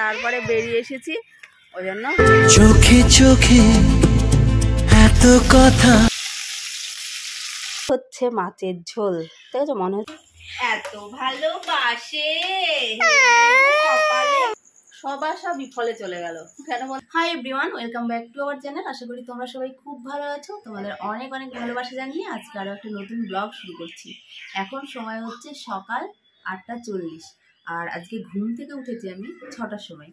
তারপরে বেরিয়ে এসেছি, ওই জন্য চোখে চোখে এত কথা হচ্ছে মাছের ঝোল। ঠিক আছে, মনে হচ্ছে এত ভালোবাসে সব আশা বিফলে চলে গেল কেন বল। Hi everyone, welcome back to our channel. আশা করি তোমরা সবাই খুব ভালো আছো। তোমাদের অনেক অনেক ভালোবাসা জানিয়ে আজকে আরও একটা নতুন ব্লগ শুরু করছি। এখন সময় হচ্ছে সকাল 8:40 আর আজকে ঘুম থেকে উঠেছি আমি 6টার সময়।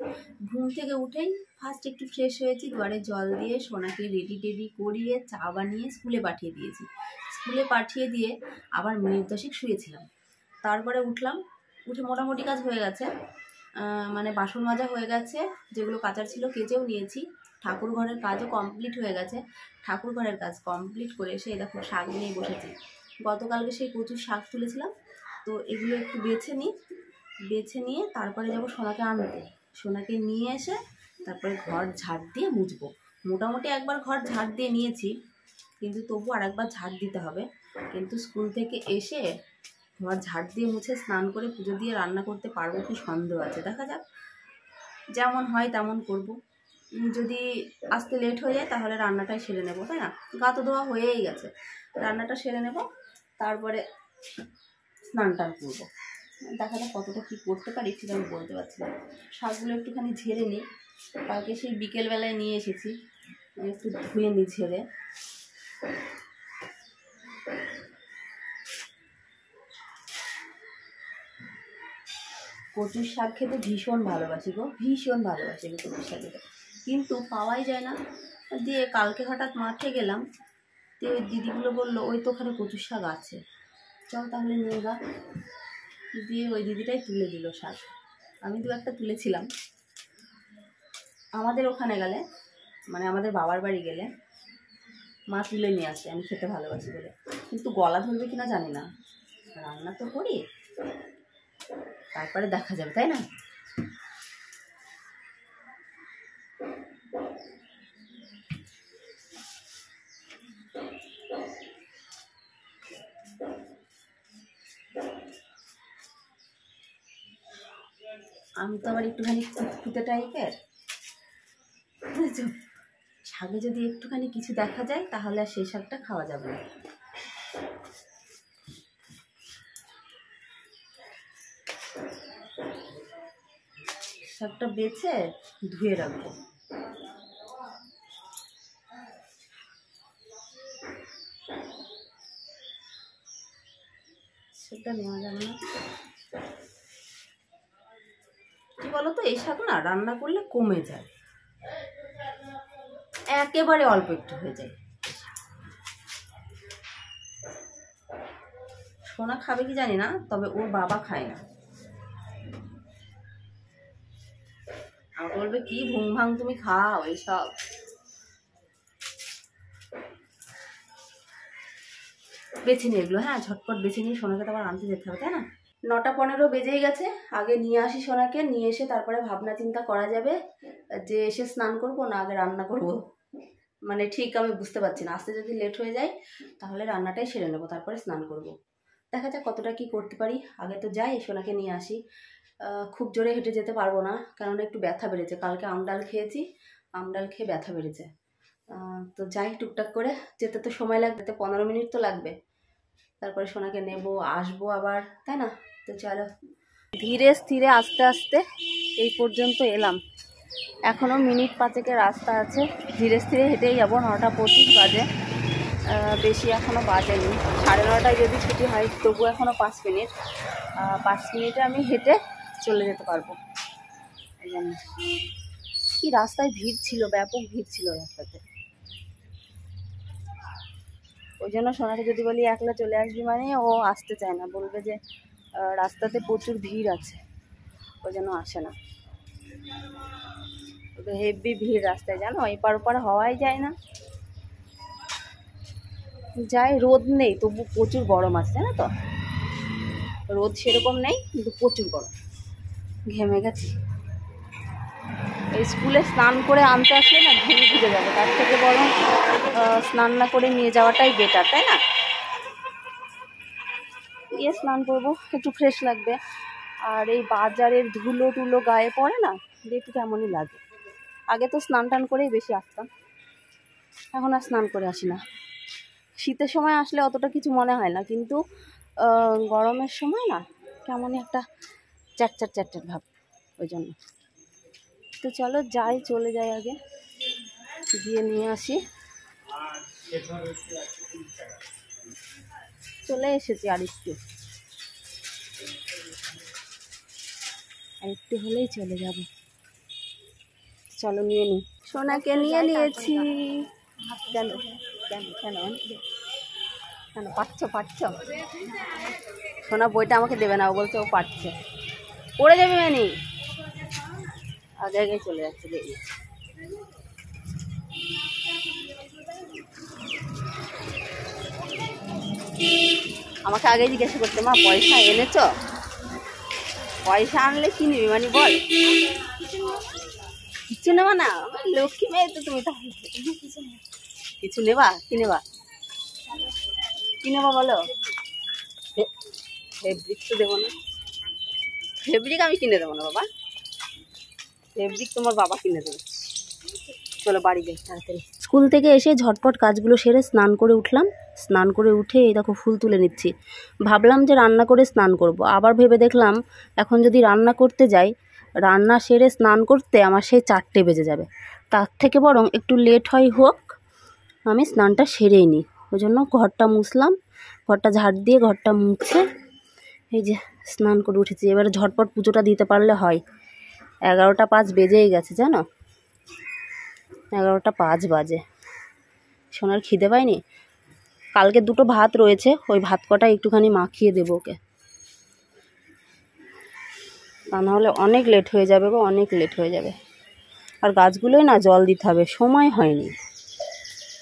ঘুম থেকে উঠেই ফার্স্ট একটু ফ্রেশ হয়েছি, দুয়ারে জল দিয়ে সোনাকে রেডি করিয়ে চা বানিয়ে স্কুলে পাঠিয়ে দিয়েছি। স্কুলে পাঠিয়ে দিয়ে আবার মিনিট 10 শুয়েছিলাম। তারপরে উঠলাম, উঠে মোটামুটি কাজ হয়ে গেছে, মানে বাসন মাজা হয়ে গেছে, যেগুলো কাচার ছিল কেচেও নিয়েছি। ঠাকুর ঘরের কাজও কমপ্লিট হয়ে গেছে। ঠাকুর ঘরের কাজ কমপ্লিট করে এসে দেখো শাক নিয়ে বসেছি। গতকালকে সেই প্রচুর শাক তুলেছিলাম, তো এগুলো একটু বেছে নিয়ে তারপরে যাবো সোনাকে আনতে। সোনাকে নিয়ে এসে তারপরে ঘর ঝাড় দিয়ে মুছবো। মোটামুটি একবার ঘর ঝাড় দিয়ে নিয়েছি, কিন্তু তবু আর একবার ঝাড় দিতে হবে। কিন্তু স্কুল থেকে এসে ঘর ঝাড় দিয়ে মুছে স্নান করে পুজো দিয়ে রান্না করতে পারবো কি সন্দেহ আছে, দেখা যাক। যেমন হয় তেমন করব। যদি আসতে লেট হয়ে যায় তাহলে রান্নাটাই সেরে নেব, তাই না? গা তো ধোয়া হয়েই গেছে, রান্নাটা সেরে নেব, তারপরে স্নান টান করবো। দেখা যাক কতটা কী করতে পারি ঠিক আমি বলতে পারছি না। শাকগুলো একটুখানি ঝেড়ে নিই, কালকে সেই বিকেলবেলায় নিয়ে এসেছি, একটু ধুয়ে নিই ঝেড়ে। কচুর শাক খেতে ভীষণ ভালোবাসি গো, ভীষণ ভালোবাসি গো কচুর শাক খেতে, কিন্তু পাওয়াই যায় না। দিয়ে কালকে হঠাৎ মাঠে গেলাম, দিয়ে ওই দিদিগুলো বললো ওই তো ওখানে কচুর শাক আছে, চল তাহলে নিয়ে যা। দিয়ে ওই দিদিটাই তুলে দিল শাক, আমি দু একটা তুলেছিলাম। আমাদের ওখানে গেলে, মানে আমাদের বাবার বাড়ি গেলে মা তুলে নিয়ে আসে, আমি খেতে ভালোবাসি বলে। কিন্তু গলা ধরবে কিনা জানি না, রান্না তো করি, তারপরে দেখা যাবে, তাই না? আমি তো আবার একটুখানি খুঁতে টাইপের, বুঝেছো? শাকে যদি একটুখানি কিছু দেখা যায় তাহলে আর সেই শাকটা খাওয়া যাবে না। শাকটা বেছে ধুয়ে রাখবো। সেটা নেওয়া যাবে না, কি বলতো, এই শাক না রান্না করলে কমে যায়, একেবারে অল্প একটু হয়ে যায়। সোনা খাবে কি জানি না, তবে ওর বাবা খায় না। আমাকে বলবে কি ভুং ভাং তুমি খাও এইসব। বেছে নিয়ে এগুলো, হ্যাঁ ঝটপট বেছে নিয়ে সোনাকে তো আবার আনতে যেতে হবে, তাই না? 9:15 বেজেই গেছে। আগে নিয়ে আসি সোনাকে, নিয়ে এসে তারপরে ভাবনা চিন্তা করা যাবে যে এসে স্নান করব না আগে রান্না করব। মানে ঠিক আমি বুঝতে পারছি না। আসতে যদি লেট হয়ে যায় তাহলে রান্নাটাই সেরে নেবো, তারপরে স্নান করব। দেখা যাক কতটা কি করতে পারি। আগে তো যাই সোনাকে নিয়ে আসি। খুব জোরে হেঁটে যেতে পারবো না, কারণ একটু ব্যথা বেড়েছে। কালকে আমডাল খেয়েছি, আমডাল খেয়ে ব্যথা বেড়েছে। তো যাই টুকটাক করে, যেতে তো সময় লাগবে, তো 15 মিনিট তো লাগবে। তারপরে সোনাকে নেব, আসবো আবার, তাই না? তো চলো, ধীরে স্থিরে আস্তে আস্তে এই পর্যন্ত এলাম। এখনও মিনিট 5-এর রাস্তা আছে, ধীরে স্থিরে হেঁটেই যাবো। 9:25 বাজে, বেশি এখনও বাজেনি। 9:30টায় যদি ছুটি হয় তবু এখনও 5 মিনিট, 5 মিনিটে আমি হেঁটে চলে যেতে পারবো। এই জন্য কি রাস্তায় ভিড় ছিল, ব্যাপক ভিড় ছিল রাস্তাতে। ওই জন্য সোনাকে যদি বলি একলা চলে আসবি মানে ও আসতে চায় না, বলবে যে রাস্তাতে প্রচুর ভিড় আছে, ওই জন্য আসে না। হেভি ভিড় রাস্তায়, জানো, এপার ওপার হওয়াই যায় না। যাই, রোদ নেই তবু প্রচুর গরম আছে, জানো তো। রোদ সেরকম নেই কিন্তু প্রচুর গরম, ঘেমে গেছি। এই স্কুলে স্নান করে আনতে আসলে না ঘেমে ভিজে যাবে, তার থেকে বরং স্নান না করে নিয়ে যাওয়াটাই বেটার, তাই না? গিয়ে স্নান করবো, একটু ফ্রেশ লাগবে। আর এই বাজারের ধুলো টুলো গায়ে পড়ে না, দেখতে কেমনই লাগে। আগে তো স্নান টান করেই বেশি আসতাম, এখন আর স্নান করে আসি না। শীতের সময় আসলে অতটা কিছু মনে হয় না, কিন্তু গরমের সময় না কেমনই একটা চ্যাটচ্যাট চ্যাটচ্যাট ভাব, ওই জন্য। তো চলো যাই, চলে যাই, আগে গিয়ে নিয়ে আসি। চলে এসেছি, আর একটু হলেই চলে যাব। চলো নিয়ে নিই। সোনাকে নিয়ে নিয়েছি। কেন কেন কেন কেন পাচ্ছ? সোনা বইটা আমাকে দেবে না, ও বলছে ও পাচ্ছে, পড়ে যাবে মেনি। আগে আগে চলে যাচ্ছে, দেখি। আমাকে আগে জিজ্ঞাসা করতে, মা পয়সা এনেছ? পয়সা আনলে কি নিবি মানে বল। কিছু নেবা না? লক্ষ্মী মেয়ে তো তুমি, তাহলে কিছু নেবা? কি নেবা? কি নেবা বলো? ফেব্রিক তো দেবো না, ফেব্রিক আমি কিনে দেবো না বাবা, ফেব্রিক তোমার বাবা কিনে দেবে। চলো বাড়ি যাই তাড়াতাড়ি। স্কুল থেকে এসে ঝটপট কাজগুলো সেরে স্নান করে উঠলাম। স্নান করে উঠে এই দেখো ফুল তুলে নিচ্ছি। ভাবলাম যে রান্না করে স্নান করব, আবার ভেবে দেখলাম এখন যদি রান্না করতে যাই, রান্না সেরে স্নান করতে আমার সেই 4টে বেজে যাবে। তার থেকে বরং একটু লেট হোক, আমি স্নানটা সেরেই নিই। ওই জন্য ঘরটা মুছলাম, ঘরটা ঝাড় দিয়ে ঘরটা মুছে এই যে স্নান করে উঠেছি। এবারে ঝটপট পুজোটা দিতে পারলে হয়। 11টা 5 বেজেই গেছে জানো, 11টা 5 বাজে। সোনার খিদে পায়নি? কালকে 2টো ভাত রয়েছে, ওই ভাত কটা একটুখানি মাখিয়ে দেবো ওকে, তা নাহলে অনেক লেট হয়ে যাবে গো, অনেক লেট হয়ে যাবে। আর গাছগুলোই না জল দিতে হবে, সময় হয়নি।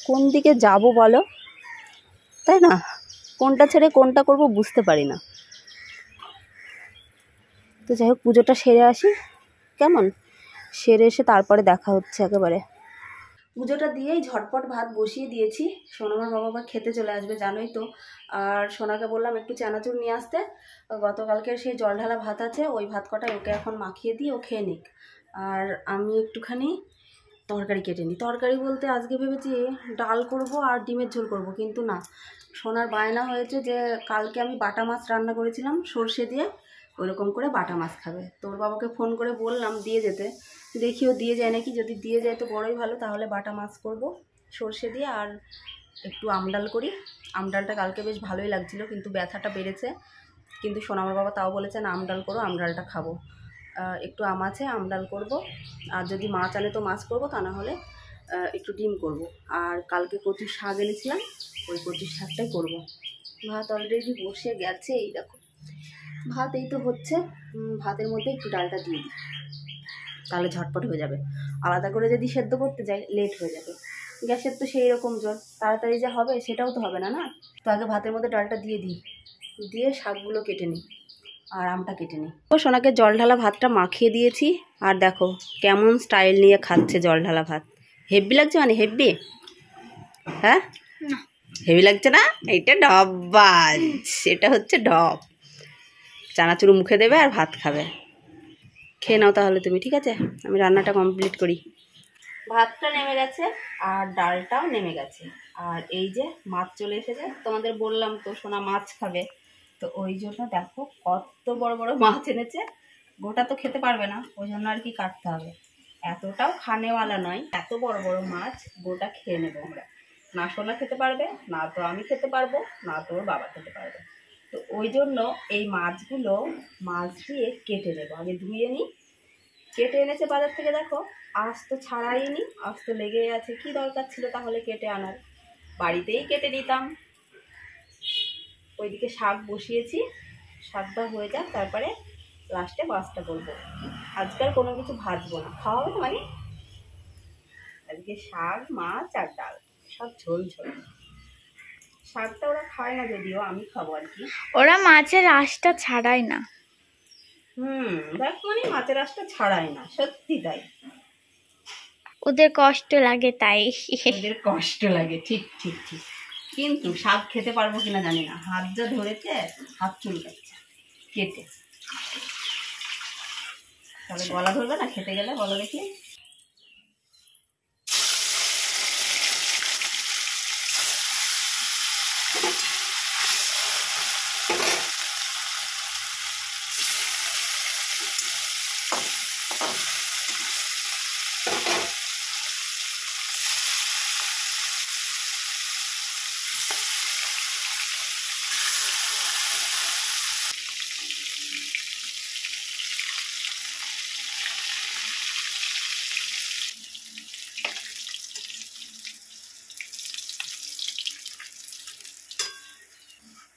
কোন দিকে যাব বলো, তাই না? কোনটা ছেড়ে কোনটা করব বুঝতে পারি না। তো যাই হোক, পুজোটা সেরে আসি কেমন, সেরে এসে তারপরে দেখা হচ্ছে একেবারে। পুজোটা দিয়েই ঝটপট ভাত বসিয়ে দিয়েছি। সোনামার বাবা আবার খেতে চলে আসবে জানোই তো। আর সোনাকে বললাম একটু চানাচুর নিয়ে আসতে, গতকালকের সেই জল ঢালা ভাত আছে, ওই ভাত কটাই ওকে এখন মাখিয়ে দিয়ে ও খেয়ে নিক। আর আমি একটুখানি তরকারি কেটে নিই। তরকারি বলতে আজকে ভেবেছি ডাল করব আর ডিমের ঝোল করব, কিন্তু না, সোনার বায়না হয়েছে যে কালকে আমি বাটা মাছ রান্না করেছিলাম সর্ষে দিয়ে, ওইরকম করে বাটা মাছ খাবে। তোর বাবাকে ফোন করে বললাম দিয়ে যেতে, দেখিও দিয়ে যায় নাকি। যদি দিয়ে যায় তো বড়ই ভালো, তাহলে বাটা মাছ করব সর্ষে দিয়ে, আর একটু আমডাল করি। আমডালটা কালকে বেশ ভালোই লাগছিল, কিন্তু ব্যথাটা বেড়েছে। কিন্তু সোনামার বাবা তাও বলেছে না আমডাল করো, আমডালটা খাবো। একটু আম আছে, আমডাল করব। আর যদি মাছ আনে তো মাছ করব, তা না হলে একটু ডিম করব। আর কালকে কচুর শাক এনেছিলাম, ওই কচুর শাকটাই করব। ভাত অলরেডি বসে গেছে, এই দেখো ভাত এই তো হচ্ছে। ভাতের মধ্যে একটু ডালটা দিয়ে দিই, তাহলে ঝটপট হয়ে যাবে। আলাদা করে যদি সেদ্ধ করতে যাই লেট হয়ে যাবে। গ্যাসের তো সেই রকম জল, তাড়াতাড়ি যা হবে সেটাও তো হবে না, না? তো আগে ভাতের মধ্যে ডালটা দিয়ে দিই, দিয়ে শাকগুলো কেটে নিই আর আমটা কেটে নিই। ও সোনাকে জল ঢালা ভাতটা মাখিয়ে দিয়েছি, আর দেখো কেমন স্টাইল নিয়ে খাচ্ছে জল ঢালা ভাত। হেভি লাগছে মানে হেভি? হ্যাঁ হেভি লাগছে না? এইটা ডব্বাজ, সেটা হচ্ছে ডব। চানাচুর মুখে দেবে আর ভাত খাবে। খেয়ে নাও তাহলে তুমি, ঠিক আছে? আমি রান্নাটা কমপ্লিট করি। ভাতটা নেমে গেছে আর ডালটাও নেমে গেছে। আর এই যে মাছ চলে এসেছে, তোমাদের বললাম তো সোনা মাছ খাবে, তো ওই জন্য দেখো কত বড় বড় মাছ এনেছে। গোটা তো খেতে পারবে না, ওই জন্য আর কি কাটতে হবে। এতটাও খানেওয়ালা নয়, এত বড় বড় মাছ গোটা খেয়ে নেবো আমরা। না সোনা খেতে পারবে, না তো আমি খেতে পারবো, না তো ওর বাবা খেতে পারবে। তো ওই জন্য এই মাছগুলো মাছ দিয়ে কেটে নেবো। আগে ধুয়ে নিই। কেটে এনেছে বাজার থেকে, দেখো আঁশ তো ছাড়াইনি, আঁশ তো লেগেই আছে। কি দরকার ছিল তাহলে কেটে আনার, বাড়িতেই কেটে নিতাম। ওইদিকে শাক বসিয়েছি, শাকটা হয়ে যাক, তারপরে লাস্টে মাছটা করবো। আজকাল কোনো কিছু ভাজবো না, খাওয়া হবে না মানে। আজকে শাক, মাছ আর ডাল, সব ঝোল ঝোল। শাকটা ওরা খায় না, যদিও আমি খাবো আর কি। ওরা মাছের আঁশটা ছাড়ায় না। দেখ মানে মাছের আঁশটা ছাড়ায় না, সত্যি তাই। ওদের কষ্ট লাগে তাই। ওদের কষ্ট লাগে, ঠিক ঠিক ঠিক। কিন্তু শাক খেতে পারবো কিনা জানি না, হাত যা ধরেছে, হাত চুলকাচ্ছে কেটে। তাহলে গলা ধরবে না খেতে গেলে, বলো দেখি।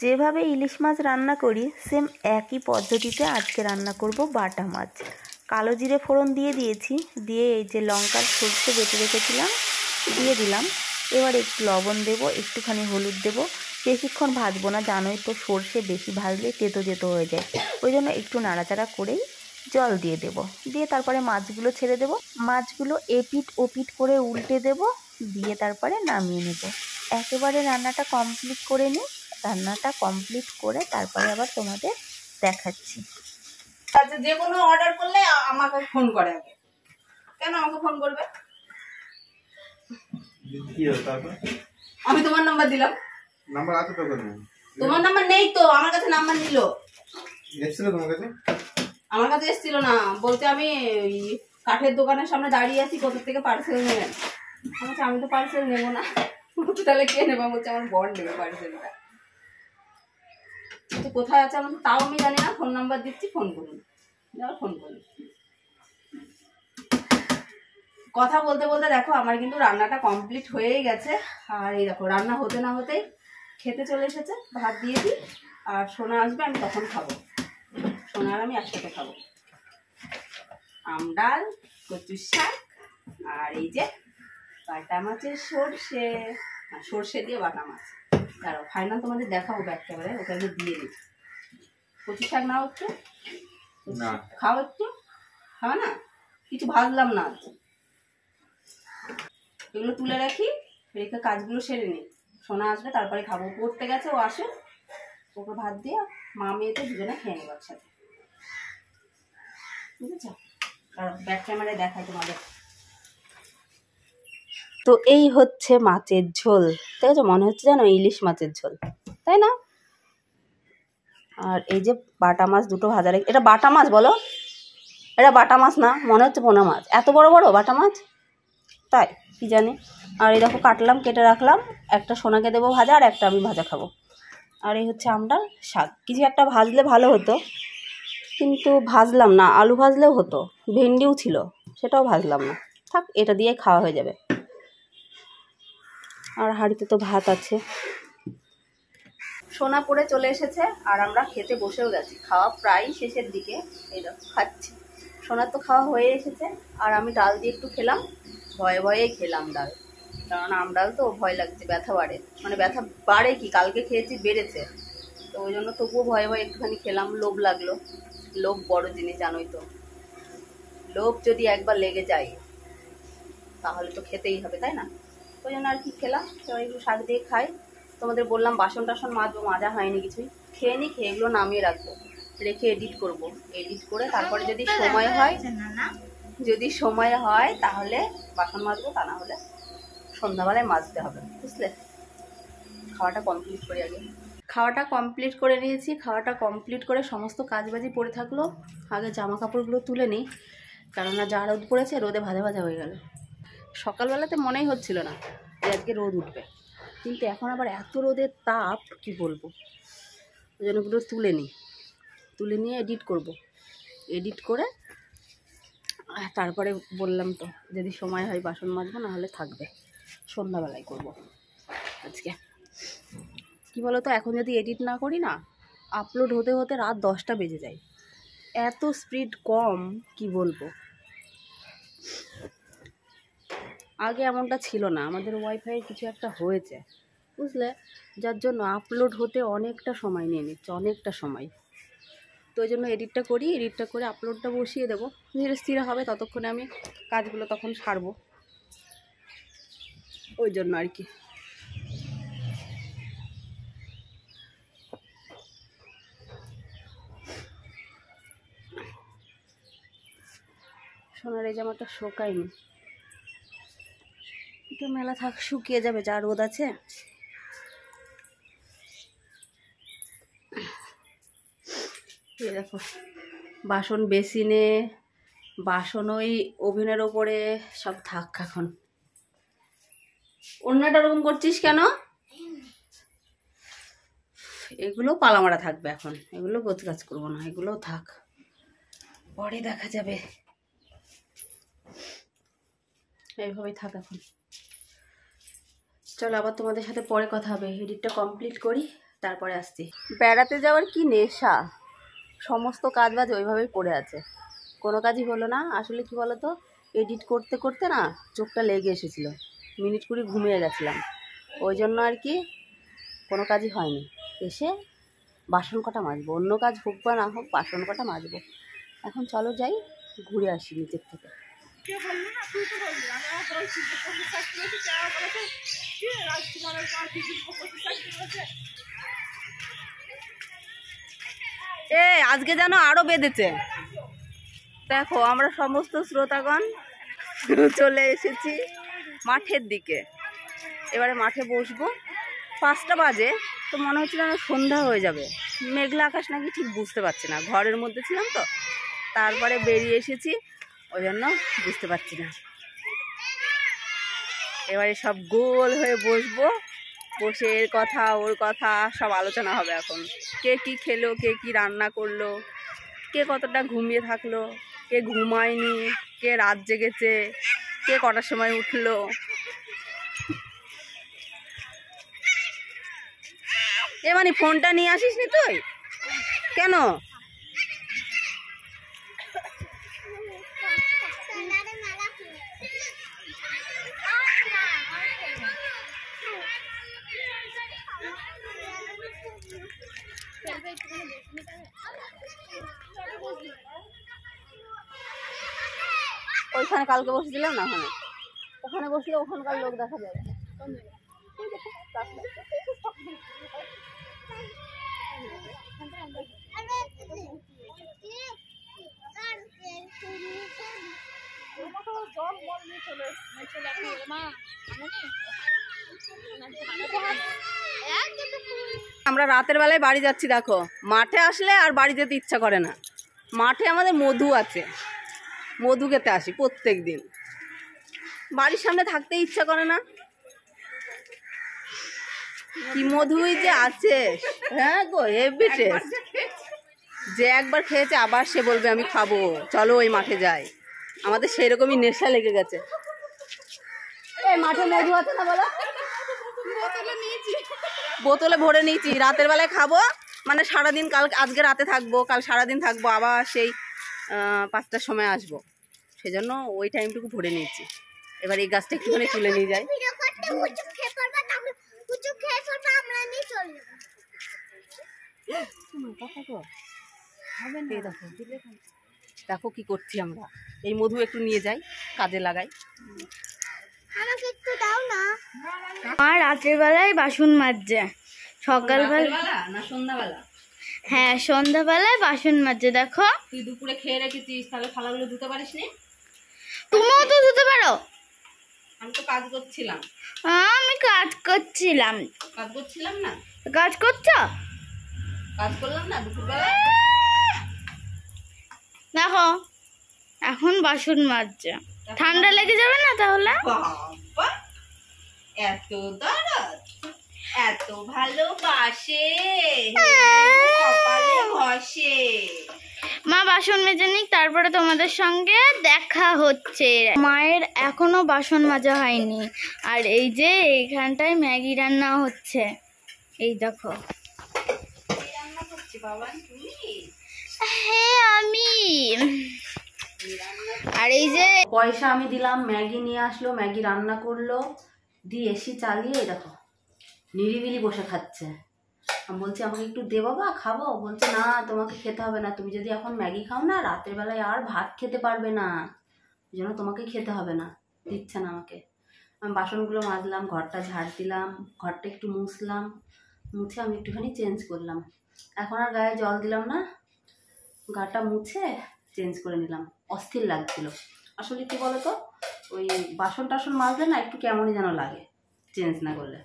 যেভাবে ইলিশ মাছ রান্না করি সেম একই পদ্ধতিতে আজকে রান্না করব বাটা মাছ। কালো জিরে ফোড়ন দিয়ে দিয়েছি, দিয়ে এই যে লঙ্কার সরষে বেটে রেখেছিলাম দিয়ে দিলাম। এবার একটু লবণ দেব, একটুখানি হলুদ দেব। বেশিক্ষণ ভাজবো না, জানোই তো সরষে বেশি ভাজলে তেতো তেতো হয়ে যায়, ওই জন্য একটু নাড়াচাড়া করেই জল দিয়ে দেব। দিয়ে তারপরে মাছগুলো ছেড়ে দেব। মাছগুলো এপিট ওপিট করে উল্টে দেব, দিয়ে তারপরে নামিয়ে নেব। একেবারে রান্নাটা কমপ্লিট করে নিই। রান্নাটা কমপ্লিট করে তারপরে আবার তোমাদের দেখাচ্ছি। আচ্ছা, যে কোনো অর্ডার করলে আমাকে ফোন করে আগে। কেন আমাকে ফোন করবে? আমি তোমার নাম্বার দিলাম। নাম্বার আছে তো? তোমার নাম্বার নেই তো, আমার কাছে নাম্বার নিল। এসেছিল তোমার কাছে? আমার কাছে এসেছিল না, বলতে আমি কাঠের দোকানের সামনে দাঁড়িয়ে আছি, কোথা থেকে পার্সেল নেবেন। আমি তো পার্সেল নেবো না। তাহলে কে নেবে? বলছে আমার বর নেবে পার্সেলটা। তো কোথায় আছে আমার তাও আমি জানি না, ফোন নাম্বার দিচ্ছি, ফোন করুন। ফোন করুন। কথা বলতে বলতে দেখো আমার কিন্তু রান্নাটা কমপ্লিট হয়েই গেছে। আর এই দেখো রান্না হতে না হতেই খেতে চলে এসেছে। ভাত দিয়ে দিই, আর সোনা আসবে, আমি তখন খাবো। সোনা আর আমি একসাথে খাবো। আমডাল, কচুর শাক, আর এই যে বাটা মাছের সর্ষে, সর্ষে দিয়ে বাটা মাছ। দাঁড়াও ফাইনাল তোমাদের দেখাবো ব্যাক ক্যামেরায়, ওকে আমি দিয়ে দিই। কচুর শাক নাও একটু, খাও একটু, খাও না, কিছু ভাজলাম না। এগুলো তুলে রাখি, রেখে কাজগুলো সেরে নিই। সোনা আসবে তারপরে খাবো। পড়তে গেছে, ও আসে, ওকে ভাত দিয়ে মা মেয়েতে দুজনে খেয়ে নেবো একসাথে। বুঝেছ? আর ব্যাক ক্যামেরায় দেখাই তোমাদের। তো এই হচ্ছে মাছের ঝোল, ঠিক আছে? মনে হচ্ছে যেন ইলিশ মাছের ঝোল, তাই না? আর এই যে বাটা মাছ দুটো ভাজা রেখে, এটা বাটা মাছ বলো? এটা বাটা মাছ না, মনে হচ্ছে পোনা মাছ। এত বড় বড় বাটা মাছ, তাই কি জানি। আর এই দেখো কাটলাম, কেটে রাখলাম। একটা সোনাকে দেবো ভাজা, আর একটা আমি ভাজা খাবো। আর এই হচ্ছে আমডাল শাক। কিছু একটা ভাজলে ভালো হতো, কিন্তু ভাজলাম না। আলু ভাজলেও হতো, ভেন্ডিও ছিল, সেটাও ভাজলাম না। থাক, এটা দিয়ে খাওয়া হয়ে যাবে। আর হাঁড়িতে তো ভাত আছে। সোনা পড়ে চলে এসেছে, আর আমরা খেতে বসেও গেছি। খাওয়া প্রায় শেষের দিকে, এই দেখো খাচ্ছি। সোনার তো খাওয়া হয়ে এসেছে, আর আমি ডাল দিয়ে একটু খেলাম। ভয়ে ভয়েই খেলাম ডাল, কারণ আমডাল তো ভয় লাগছে, ব্যথা বাড়ে। মানে ব্যথা বাড়ে কি, কালকে খেয়েছি বেড়েছে, তো ওই জন্য তবুও ভয়ে ভয়ে একটুখানি খেলাম। লোভ লাগলো, লোভ বড় জিনিস, জানোই তো। লোভ যদি একবার লেগে যায় তাহলে তো খেতেই হবে, তাই না? ওই জন্য আর কি খেলাম। এবার একটু শাক দিয়ে খাই। তোমাদের বললাম বাসন টাসন মাজবো, মাজা হয়নি কিছুই। খেয়ে নিই, খেয়ে এগুলো নামিয়ে রাখবো, রেখে এডিট করব। এডিট করে তারপরে যদি সময় হয় তাহলে বাসন মাজবো, তা না হলে সন্ধ্যাবেলায় মাজতে হবে, বুঝলে? খাওয়াটা কমপ্লিট করি আগে। খাওয়াটা কমপ্লিট করে নিয়েছি। খাওয়াটা কমপ্লিট করে সমস্ত কাজবাজি পড়ে থাকলো। আগে জামা কাপড়গুলো তুলে নিই, কেননা যা রোদ পড়েছে, রোদে ভাজা ভাজা হয়ে গেল। সকালবেলাতে মনেই হচ্ছিল না যে আজকে রোদ উঠবে, কিন্তু এখন আবার এত রোদের তাপ কি বলবো। ওই জন্য ওগুলো তুলে নিয়ে এডিট করব। এডিট করে তারপরে বললাম তো যদি সময় হয় বাসন মাজবো, না হলে থাকবে, সন্ধ্যাবেলায় করব। আজকে কি বলো তো, এখন যদি এডিট না করি না, আপলোড হতে হতে রাত 10টা বেজে যায়। এত স্পিড কম, কি বলবো। আগে এমনটা ছিল না, আমাদের ওয়াইফাই কিছু একটা হয়েছে, বুঝলে, যার জন্য আপলোড হতে অনেকটা সময় নিয়ে নিচ্ছে, অনেকটা সময়। তো ওই জন্য এডিটটা করে আপলোডটা বসিয়ে দেবো, ধীরে স্থিরে হবে। ততক্ষণে আমি কাজগুলো তখন সারবো, ওই জন্য আর কি। সোনার এই জামাটা শোকায়নি, একটু মেলা থাক, শুকিয়ে যাবে, যা রোদ আছে। এই দেখো বাসন বেসিনে, বাসন ওই ওভেনের ওপরে সব থাক এখন। অন্যটা ওরকম করছিস কেন? এগুলো পালামারা থাকবে এখন, এগুলো গোছগাছ করবো না, এগুলো থাক, পরে দেখা যাবে। এইভাবেই থাক এখন। চলো আবার তোমাদের সাথে পরে কথা হবে, এডিটটা কমপ্লিট করি তারপরে আসছি। বেড়াতে যাওয়ার কি নেশা, সমস্ত কাজ বাজ ওইভাবেই পড়ে আছে, কোনো কাজই হলো না। আসলে কি বলো তো, এডিট করতে করতে না চোখটা লেগে এসেছিলো, মিনিট 20 ঘুমিয়ে গেছিলাম, ওই জন্য আর কি কোনো কাজই হয়নি। এসে বাসন কটা মাজবো, অন্য কাজ হোক বা না হোক বাসন কটা মাজবো। এখন চলো যাই ঘুরে আসি নিচের থেকে। আজকে যেন আরো বেঁধেছে। দেখো আমরা সমস্ত শ্রোতাগণ চলে এসেছি মাঠের দিকে, এবারে মাঠে বসবো। 5টা বাজে, তো মনে হচ্ছিল না সন্ধ্যা হয়ে যাবে, মেঘলা আকাশ নাকি ঠিক বুঝতে পারছি না, ঘরের মধ্যে ছিলাম তো, তারপরে বেরিয়ে এসেছি, ওই জন্য বুঝতে পারছি না। এবারে সব গোল হয়ে বসবো, বসে এর কথা ওর কথা সব আলোচনা হবে। এখন কে কি খেলো, কে কি রান্না করলো, কে কতটা ঘুমিয়ে থাকলো, কে ঘুমায়নি, কে রাত জেগেছে, কে কটার সময় উঠলো। এ মানে ফোনটা নিয়ে আসিস নি তুই কেন? ওইখানে কালকে বসেছিলাম না, ওখানে বসলে ওখানকার লোক দেখা যাবে। আমরা রাতের বেলায় বাড়ি যাচ্ছি, দেখো মাঠে আসলে আর বাড়ি যেতে ইচ্ছা করে না। মাঠে আমাদের মধু আছে, মধু খেতে আসি প্রত্যেক দিন, বাড়ির সামনে থাকতে ইচ্ছা করে না। কি মধুই যে আছে, হ্যাঁ গো হেভি টেস্ট। যে একবার খেয়েছে আবার সে বলবে আমি খাবো, চলো ওই মাঠে যাই। আমাদের সেরকমই নেশা লেগে গেছে। এই মাঠে মধু আছে না বলো? বোতলে ভরে নিয়েছি, রাতের বেলায় খাবো, মানে সারাদিন, কাল আজকে রাতে থাকবো, কাল সারাদিন থাকবো, আবার সেই 5টার সময় আসবো, সেজন্য ওই টাইমটুকু ভরে নিয়েছি। এবার এই গাছটা একটুখানি তুলে নিয়ে যাই। দেখো কি করছি আমরা, এই মধু একটু নিয়ে যাই, কাজে লাগাই। আর রাতের বেলায় বাসন মাজছে, সকালবেলা না সন্ধ্যাবেলা? হ্যাঁ সন্ধ্যাবেলায় বাসন মাজছে। দেখো তুই দুপুরে খেয়ে রেখেছিস, তাহলে থালাগুলো ধুতে পারিস নি? তুমিও তো ধুতে পারো। আমি তো কাজ করছিলাম। আমি কাজ করছিলাম। কাজ করছিলাম না? কাজ করছো? কাজ করলাম না দুপুরবেলা? দেখো এখন বাসন মাজছে, ঠান্ডা লেগে যাবে না তাহলে? বাবা এত দরদ, এত ভালোবাসে, কপালে ঘষে। মা বাসন মেজে নিক, তারপরে তোমাদের সঙ্গে দেখা হচ্ছে। মায়ের এখনো বাসন মাজা হয়নি, আর এই যে এইখানটায় ম্যাগি রান্না হচ্ছে, এই দেখো। হ্যাঁ আমি। আর এই যে পয়সা আমি দিলাম, ম্যাগি নিয়ে আসলো, ম্যাগি রান্না করলো, দিয়ে এসি চালিয়ে দেখো নিরিবিলি বসে খাচ্ছে। আমি বলছি আমাকে একটু দে বাবা, খাবো। বলছে না তোমাকে খেতে হবে না, তুমি যদি এখন ম্যাগি খাও না রাতের বেলায় আর ভাত খেতে পারবে না, এই জন্য তোমাকে খেতে হবে না। দিচ্ছে না আমাকে। আমি বাসনগুলো মাজলাম, ঘরটা ঝাড় দিলাম, ঘরটা একটু মুছলাম, মুছে আমি একটুখানি চেঞ্জ করলাম। এখন আর গায়ে জল দিলাম না, গাটা মুছে চেঞ্জ করে নিলাম। অস্থির লাগছিল, আসলে কি বলতো, ওই বাসন টাসন মাজলে না একটু কেমনই যেন লাগে চেঞ্জ না করলে।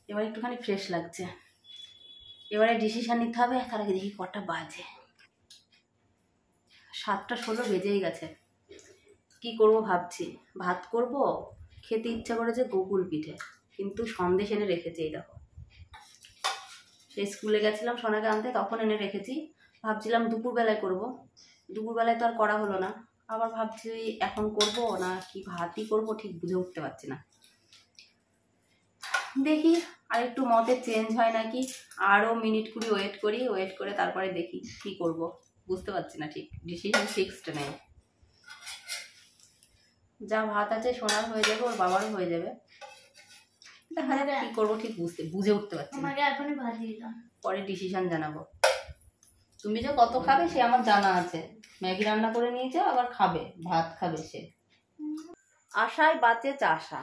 এবার একটুখানি ফ্রেশ লাগছে। এবারে ডিসিশান নিতে হবে। তার আগে দেখি কটা বাজে, 7:16 বেজেই গেছে। কি করব ভাবছি, ভাত করব, খেতে ইচ্ছা করেছে গোকুল পিঠে, কিন্তু সন্দেশ এনে রেখেছি। এই দেখো, সেই স্কুলে গেছিলাম সোনাকে আনতে, তখন এনে রেখেছি। ভাবছিলাম দুপুরবেলায় করব, দুপুরবেলায় তো আর করা হলো না। আবার ভাবছি এখন করব না কি ভাতই করব, ঠিক বুঝে উঠতে পারছি না। দেখি আর একটু মতে চেঞ্জ হয় নাকি, আরও মিনিট 20 ওয়েট করে তারপরে দেখি কি করব, বুঝতে পারছি না, ঠিক ডিসিশন ফিক্সড নেই। যা ভাত আছে সোনার হয়ে যাবে, ওর বাবারও হয়ে যাবে, দেখা যাবে কি করবো, ঠিক বুঝে উঠতে পারছি না। তোমাকে এখনই ভাজিয়ে দাও, পরে ডিসিশন জানাবো। তুমি যে কত খাবে সে আমার জানা আছে, ম্যাগি রান্না করে নিয়েছে, আবার খাবে, ভাত খাবে সে। আশায় বাঁচে চাষা,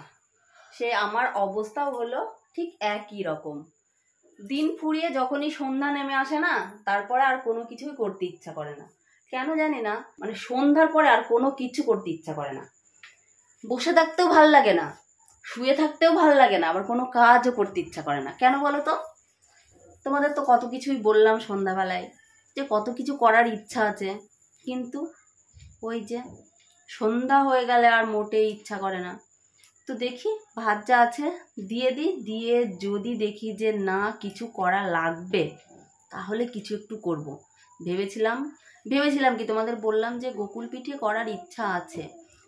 সে আমার অবস্থাও হলো ঠিক একই রকম। দিন ফুরিয়ে যখনই সন্ধ্যা নেমে আসে না, তারপরে আর কোনো কিছুই করতে ইচ্ছা করে না, কেন জানি না। মানে সন্ধ্যার পরে আর কোনো কিছু করতে ইচ্ছা করে না। বসে থাকতেও ভাল লাগে না, শুয়ে থাকতেও ভাল লাগে না, আবার কোনো কাজও করতে ইচ্ছা করে না। কেন বলো তো? তোমাদের তো কত কিছুই বললাম সন্ধ্যাবেলায় যে কত কিছু করার ইচ্ছা আছে, কিন্তু ওই যে সন্ধ্যা হয়ে গেলে আর মোটেই ইচ্ছা করে না। তো দেখি ভাত যা আছে দিয়ে দিই, দিয়ে যদি দেখি যে না কিছু করা লাগবে তাহলে কিছু একটু করব। ভেবেছিলাম কি তোমাদের বললাম যে গোকুল পিঠে করার ইচ্ছা আছে,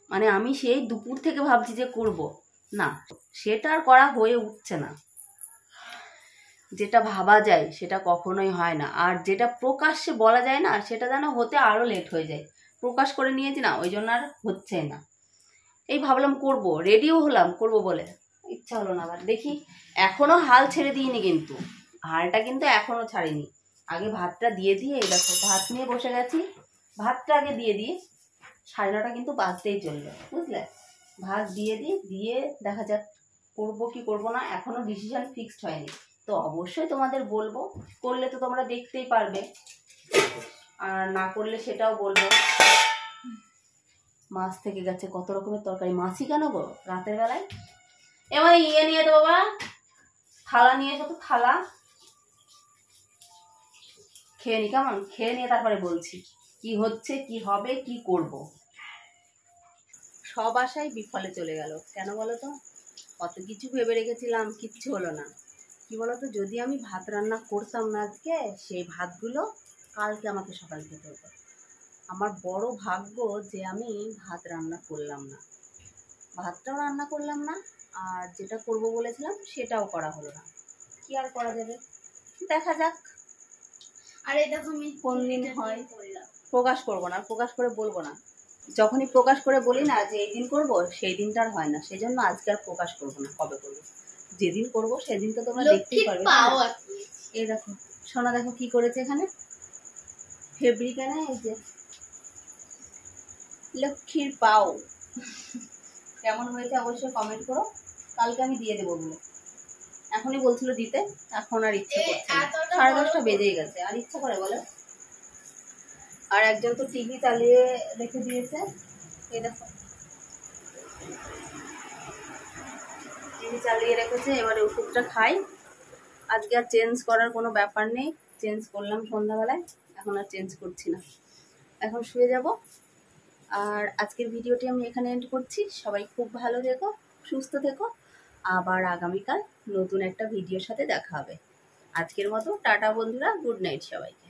মানে আমি সেই দুপুর থেকে ভাবছি যে করব না, সেটা আর করা হয়ে উঠছে না। যেটা ভাবা যায় সেটা কখনোই হয় না, আর যেটা প্রকাশ্যে বলা যায় না সেটা যেন হতে আরও লেট হয়ে যায়। প্রকাশ করে নিয়েছি না, ওই জন্য আর হচ্ছে না। এই ভাবলাম করব, রেডিও হলাম করব বলে, ইচ্ছা হলো না। আবার দেখি, এখনো হাল ছেড়ে দিইনি, কিন্তু হালটা কিন্তু এখনো ছাড়িনি। আগে ভাতটা দিয়ে দিয়ে, এই দেখো ভাত নিয়ে বসে গেছি, ভাতটা আগে দিয়ে দিই। 9:30 কিন্তু বাজতেই চলবে, বুঝলে। ভাত দিয়ে দিই, দিয়ে দেখা যাক করবো কি করবো না, এখনো ডিসিশন ফিক্সড হয়নি। তো অবশ্যই তোমাদের বলবো, করলে তো তোমরা দেখতেই পারবে, আর না করলে সেটাও বলবো। মাছ থেকে গেছে, কত রকমের তরকারি। মাছই কেন গো রাতের বেলায়? এবার নিয়ে তো বাবা, থালা নিয়ে এসো তো, থালা খেয়ে নি, কেমন খেয়ে নিয়ে তারপরে বলছি কি হচ্ছে, কি হবে, কি করব। সব আশাই বিফলে চলে গেল। কেন বলো তো? কত কিছু ভেবে রেখেছিলাম, কিচ্ছু হলো না। কি বলো তো, যদি আমি ভাত রান্না করতাম না আজকে, সেই ভাতগুলো কালকে আমাকে সকাল খেতে হতো। আমার বড় ভাগ্য যে আমি ভাত রান্না করলাম না, ভাতটাও রান্না করলাম না, আর যেটা করব বলেছিলাম সেটাও করা হলো না। কি আর করা যাবে, দেখা যাক আর এই দেখো আমি কোন দিন হয়। প্রকাশ করবো না, প্রকাশ করে বলবো না। যখনই প্রকাশ করে বলি না যে এই দিন করবো, সেই দিনটা আর হয় না। সেই জন্য আজকে আর প্রকাশ করবো না, কবে করবো। যেদিন করবো সেদিন তো তোমরা দেখতেই পারবে। এই দেখো সোনা, দেখো কি করেছে এখানে, ফেব্রিক এনে, এই যে লক্ষ্মীর পাও। কেমন হয়েছে অবশ্যই কমেন্ট করো, কালকে আমি দিয়ে দেবো বলে। এখনই বলছিল দিতে, এখন আর ইচ্ছে করছে না। 10:30 বেজেই গেছে, আর ইচ্ছা করে বলে। আর একজন তো টিভি চালিয়ে রেখে দিয়েছে, এই দেখো টিভি চালিয়ে রেখেছে। এবারে ওষুধটা খাই, আজকে আর চেঞ্জ করার কোনো ব্যাপার নেই। চেঞ্জ করলাম সন্ধ্যাবেলায়, এখন আর চেঞ্জ করছি না, এখন শুয়ে যাব। আর আজকের ভিডিওটি আমি এখানে এন্ড করছি। সবাই খুব ভালো থেকো, সুস্থ থেকো, আবার আগামীকাল নতুন একটা ভিডিওর সাথে দেখা হবে। আজকের মতো টাটা বন্ধুরা, গুড নাইট সবাইকে।